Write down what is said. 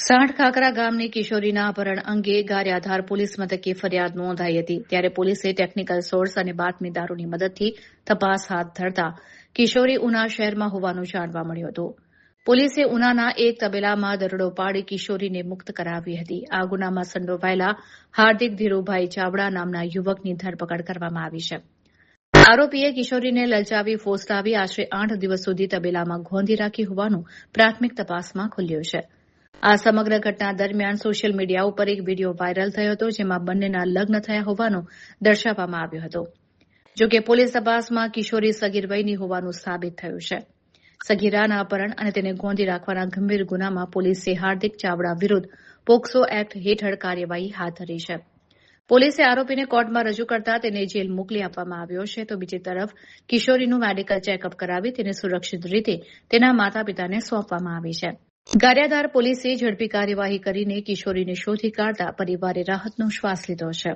સાંઢખાખરા ગામની કિશોરીના અપહરણ અંગે ગારિયાધાર પોલીસ મથકે ફરિયાદ નોંધાઈ હતી ત્યારે પોલીસે ટેકનિકલ સોર્સ અને બાતમીદારોની મદદથી તપાસ હાથ ધરતા કિશોરી ઉના શહેરમાં હોવાનું જાણવા મળ્યું હતું. પોલીસે ઉનાના એક તબેલામાં દરોડો પાડી કિશોરીને મુક્ત કરાવી હતી. આ ગુનામાં સંડોવાયેલા હાર્દિક ધીરુભાઈ ચાવડા નામના યુવકની ધરપકડ કરવામાં આવી છે. આરોપીએ કિશોરીને લલચાવી ફોસલાવી આશરે 8 દિવસ સુધી તબેલામાં ગોંધી રાખી હોવાનું પ્રાથમિક તપાસમાં ખુલ્યું છે. આ સમગ્ર ઘટના દરમિયાન સોશિયલ મીડિયા ઉપર એક વિડીયો વાયરલ થયો હતો જેમાં બંનેના લગ્ન થયા હોવાનું દર્શાવવામાં આવ્યું હતું. જોકે પોલીસ તપાસમાં કિશોરી સગીર વયની હોવાનું સાબિત થયું છે. સગીરાના અપહરણ અને તેને ગોંધી રાખવાના ગંભીર ગુનામાં પોલીસે હાર્દિક ચાવડા વિરુદ્ધ પોક્સો એક્ટ હેઠળ કાર્યવાહી હાથ ધરી છે. પોલીસે આરોપીને કોર્ટમાં રજૂ કરતા તેને જેલ મોકલી આપવામાં આવ્યો છે તો બીજી તરફ કિશોરીનું મેડિકલ ચેકઅપ કરાવી તેને સુરક્ષિત રીતે તેના માતા પિતાને સોંપવામાં આવી છે. ગારિયાધાર પોલીસે ઝડપી કાર્યવાહી કરીને કિશોરીને શોધી કાઢતા પરિવારે રાહતનો શ્વાસ લીધો છે.